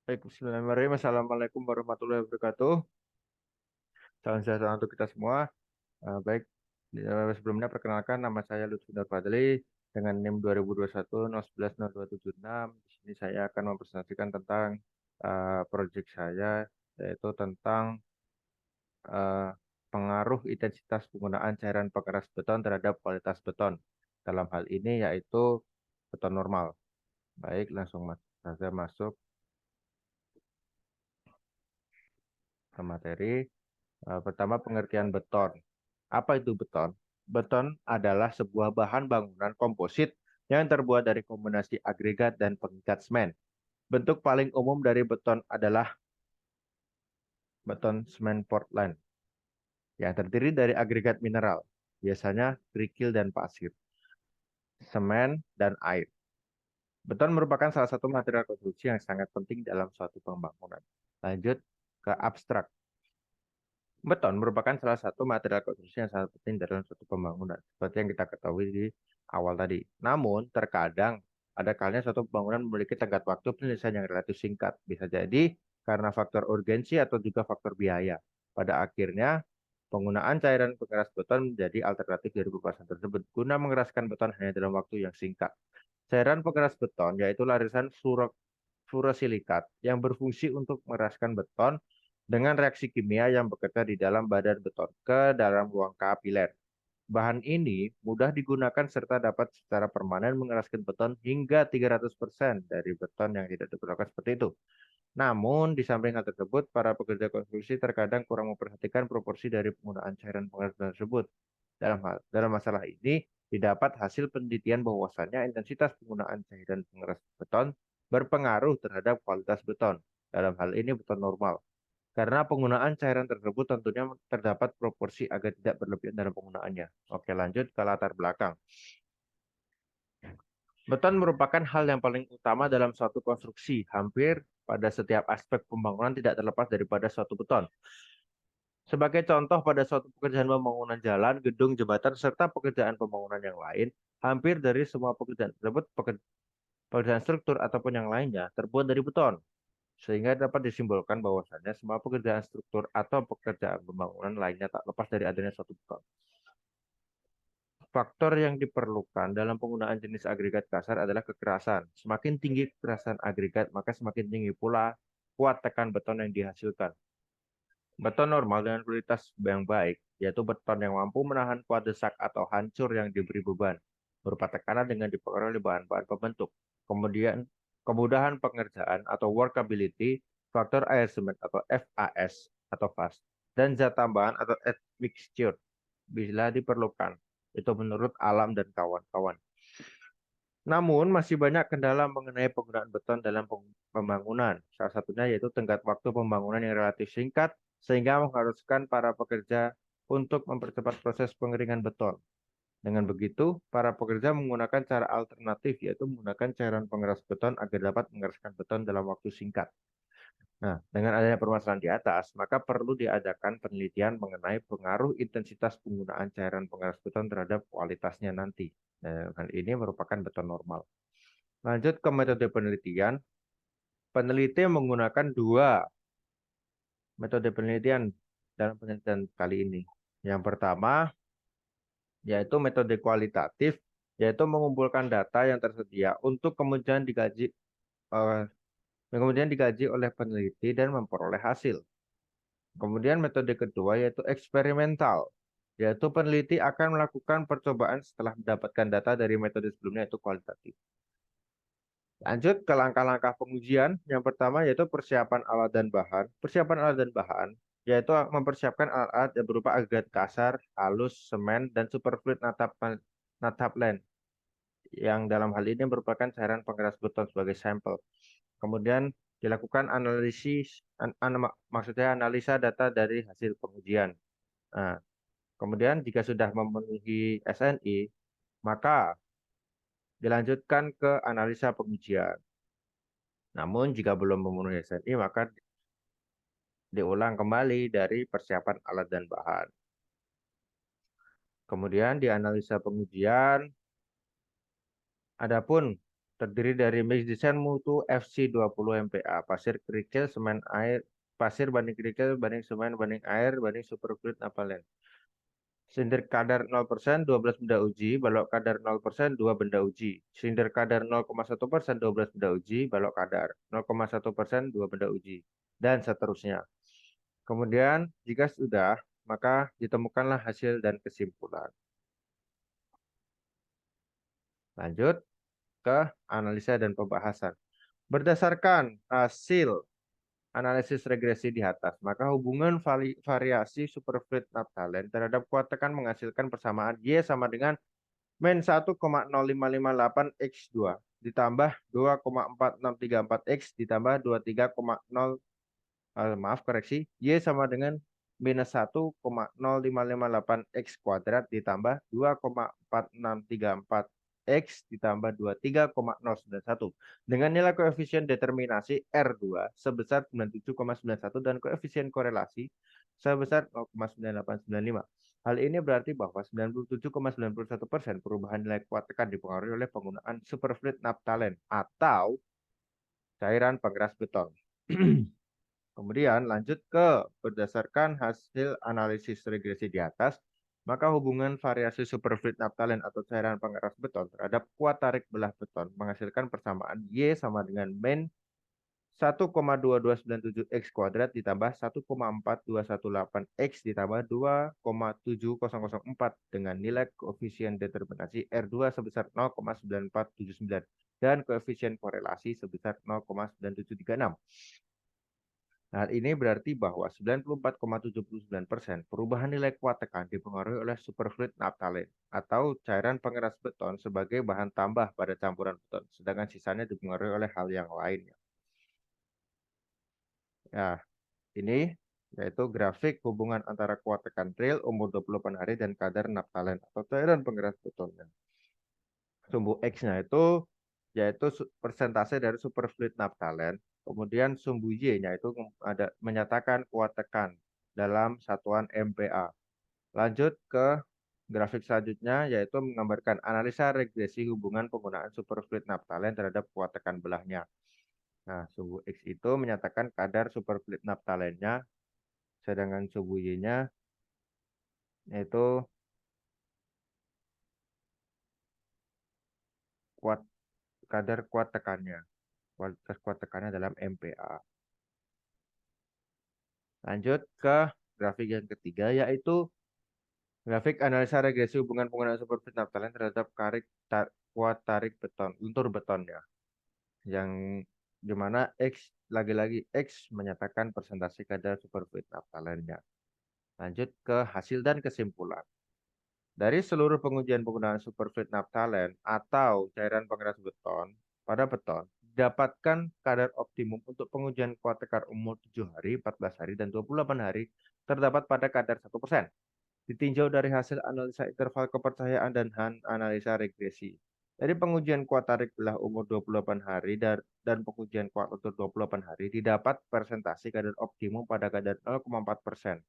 Baik, bismillahirrahmanirrahim. Assalamualaikum warahmatullahi wabarakatuh. Salam sejahtera untuk kita semua. Baik, sebelumnya perkenalkan nama saya Lutfi Nur Fadli dengan NIM 2021 011 0276. Di sini saya akan mempresentasikan tentang proyek saya, yaitu tentang eh, pengaruh intensitas penggunaan cairan pengeras beton terhadap kualitas beton. Dalam hal ini yaitu beton normal. Baik, langsung saja masuk ke materi. Pertama, pengertian beton. Apa itu beton? Beton adalah sebuah bahan bangunan komposit yang terbuat dari kombinasi agregat dan pengikat semen. Bentuk paling umum dari beton adalah beton semen Portland yang terdiri dari agregat mineral, biasanya kerikil dan pasir, semen, dan air. Beton merupakan salah satu material konstruksi yang sangat penting dalam suatu pembangunan. Lanjut ke abstrak. Beton merupakan salah satu material konstruksi yang sangat penting dalam suatu pembangunan, seperti yang kita ketahui di awal tadi. Namun, terkadang ada kalanya suatu pembangunan memiliki tenggat waktu penyelesaian yang relatif singkat. Bisa jadi karena faktor urgensi atau juga faktor biaya. Pada akhirnya, penggunaan cairan pengeras beton menjadi alternatif dari pembahasan tersebut, guna mengeraskan beton hanya dalam waktu yang singkat. Cairan pengeras beton yaitu lapisan furosilikat yang berfungsi untuk mengeraskan beton dengan reaksi kimia yang bekerja di dalam badan beton ke dalam ruang kapiler. Bahan ini mudah digunakan serta dapat secara permanen mengeraskan beton hingga 300% dari beton yang tidak diperlukan seperti itu. Namun, di samping hal tersebut, para pekerja konstruksi terkadang kurang memperhatikan proporsi dari penggunaan cairan pengeras beton tersebut. Dalam masalah ini, didapat hasil penelitian bahwasannya intensitas penggunaan cairan pengeras beton berpengaruh terhadap kualitas beton. Dalam hal ini beton normal. Karena penggunaan cairan tersebut tentunya terdapat proporsi agar tidak berlebihan dalam penggunaannya. Oke, lanjut ke latar belakang. Beton merupakan hal yang paling utama dalam suatu konstruksi. Hampir pada setiap aspek pembangunan tidak terlepas daripada suatu beton. Sebagai contoh, pada suatu pekerjaan pembangunan jalan, gedung, jembatan, serta pekerjaan pembangunan yang lain, hampir dari semua pekerjaan tersebut, pekerjaan struktur ataupun yang lainnya, terbuat dari beton. Sehingga dapat disimbolkan bahwasannya semua pekerjaan struktur atau pekerjaan pembangunan lainnya tak lepas dari adanya suatu beton. Faktor yang diperlukan dalam penggunaan jenis agregat kasar adalah kekerasan. Semakin tinggi kekerasan agregat, maka semakin tinggi pula kuat tekan beton yang dihasilkan. Beton normal dengan kualitas yang baik, yaitu beton yang mampu menahan kuat desak atau hancur yang diberi beban, berupa tekanan dengan dipengaruhi oleh bahan-bahan pembentuk. Kemudian, kemudahan pengerjaan atau workability, faktor air semen atau FAS atau FAS, dan zat tambahan atau admixture bila diperlukan. Itu menurut Alam dan kawan-kawan. Namun, masih banyak kendala mengenai penggunaan beton dalam pembangunan. Salah satunya yaitu tenggat waktu pembangunan yang relatif singkat, sehingga mengharuskan para pekerja untuk mempercepat proses pengeringan beton. Dengan begitu, para pekerja menggunakan cara alternatif, yaitu menggunakan cairan pengeras beton agar dapat mengeraskan beton dalam waktu singkat. Nah, dengan adanya permasalahan di atas, maka perlu diadakan penelitian mengenai pengaruh intensitas penggunaan cairan pengeras beton terhadap kualitasnya nanti. Nah, hal ini merupakan beton normal. Lanjut ke metode penelitian. Peneliti menggunakan dua metode penelitian dalam penelitian kali ini. Yang pertama, yaitu metode kualitatif, yaitu mengumpulkan data yang tersedia untuk eh, kemudian digaji oleh peneliti dan memperoleh hasil. Kemudian metode kedua yaitu eksperimental, yaitu peneliti akan melakukan percobaan setelah mendapatkan data dari metode sebelumnya yaitu kualitatif. Lanjut ke langkah-langkah pengujian. Yang pertama yaitu persiapan alat dan bahan. Persiapan alat dan bahan yaitu mempersiapkan alat-alat yang berupa agregat kasar, halus, semen, dan superfluid nataplen yang dalam hal ini merupakan cairan pengeras beton sebagai sampel. Kemudian dilakukan maksudnya analisa data dari hasil pengujian. Nah, kemudian jika sudah memenuhi SNI, maka dilanjutkan ke analisa pengujian. Namun jika belum memenuhi SNI, maka diulang kembali dari persiapan alat dan bahan. Kemudian di analisa pengujian, adapun terdiri dari mix desain mutu FC20 MPa, pasir kerikil, semen air, pasir banding kerikil banding semen banding air banding superfluid naphthalene. Silinder kadar 0%, 12 benda uji, balok kadar 0%, 2 benda uji. Silinder kadar 0,1%, 12 benda uji, balok kadar 0,1%, 2 benda uji. Dan seterusnya. Kemudian, jika sudah, maka ditemukanlah hasil dan kesimpulan. Lanjut ke analisa dan pembahasan. Berdasarkan hasil analisis regresi di atas, maka hubungan variasi superfluid naphthalene terhadap kuat tekan menghasilkan persamaan Y sama dengan min 1,0558 X2 ditambah 2,4634 X ditambah 23,0 maaf koreksi, Y sama dengan minus 1,0558 X kuadrat ditambah 2,4634 X ditambah 23,091 dengan nilai koefisien determinasi R2 sebesar 97,91 dan koefisien korelasi sebesar 0,9895. Hal ini berarti bahwa 97,91% perubahan nilai kuat tekan dipengaruhi oleh penggunaan superfluid naphthalene atau cairan pengeras beton. Kemudian lanjut ke berdasarkan hasil analisis regresi di atas, maka hubungan variasi superfluid naphthalene atau cairan pengeras beton terhadap kuat tarik belah beton menghasilkan persamaan Y sama dengan min 1,2297 X kuadrat ditambah 1,4218 X ditambah 2,7004 dengan nilai koefisien determinasi R2 sebesar 0,9479 dan koefisien korelasi sebesar 0,9736. Hal ini berarti bahwa 94,79% perubahan nilai kuat tekan dipengaruhi oleh superfluid naphthalene atau cairan pengeras beton sebagai bahan tambah pada campuran beton, sedangkan sisanya dipengaruhi oleh hal yang lainnya. Ya, ini yaitu grafik hubungan antara kuat tekan real umur 28 hari dan kadar naphthalene atau cairan pengeras betonnya. Sumbu X-nya itu yaitu persentase dari superfluid naphthalene. Kemudian sumbu Y-nya itu ada menyatakan kuat tekan dalam satuan MPa. Lanjut ke grafik selanjutnya yaitu menggambarkan analisa regresi hubungan penggunaan superfluid naphthalene terhadap kuat tekan belahnya. Nah, sumbu X itu menyatakan kadar superfluid naphthalene-nya, sedangkan sumbu Y-nya yaitu kadar kuat tekannya. Kualitas kuat tekannya dalam MPa. Lanjut ke grafik yang ketiga yaitu grafik analisa regresi hubungan penggunaan superfluid naphthalene terhadap kuat tarik beton, luntur betonnya. Yang dimana X lagi-lagi X menyatakan persentase kadar superfluid naphthalene-nya. Lanjut ke hasil dan kesimpulan. Dari seluruh pengujian penggunaan superfluid naphthalene atau cairan pengeras beton pada beton, dapatkan kadar optimum untuk pengujian kuat tekan umur 7 hari, 14 hari, dan 28 hari terdapat pada kadar 1%. Ditinjau dari hasil analisa interval kepercayaan dan analisa regresi. Dari pengujian kuat tarik belah umur 28 hari dan pengujian kuat untuk 28 hari didapat persentase kadar optimum pada kadar 0,4%.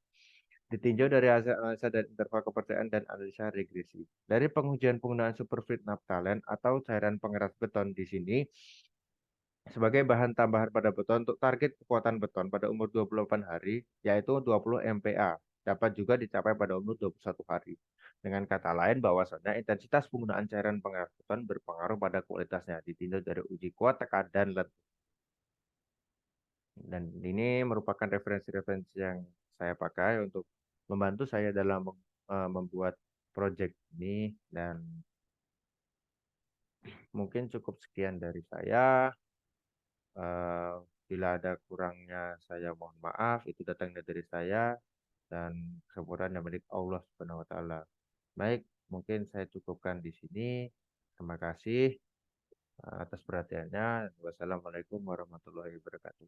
Ditinjau dari hasil analisa dan interval kepercayaan dan analisa regresi. Dari pengujian penggunaan superfluid naphthalene atau cairan pengeras beton di sini sebagai bahan tambahan pada beton untuk target kekuatan beton pada umur 28 hari, yaitu 20 MPa, dapat juga dicapai pada umur 21 hari. Dengan kata lain, bahwasanya intensitas penggunaan cairan pengeras beton berpengaruh pada kualitasnya, ditinjau dari uji kuat, tekan, dan lentur. Dan ini merupakan referensi-referensi yang saya pakai untuk membantu saya dalam membuat proyek ini, dan mungkin cukup sekian dari saya. Eh, Bila ada kurangnya saya mohon maaf, itu datangnya dari saya dan kesempurnaan yang milik Allah Subhanahu wa taala. Baik, mungkin saya cukupkan di sini. Terima kasih atas perhatiannya. Wassalamualaikum warahmatullahi wabarakatuh.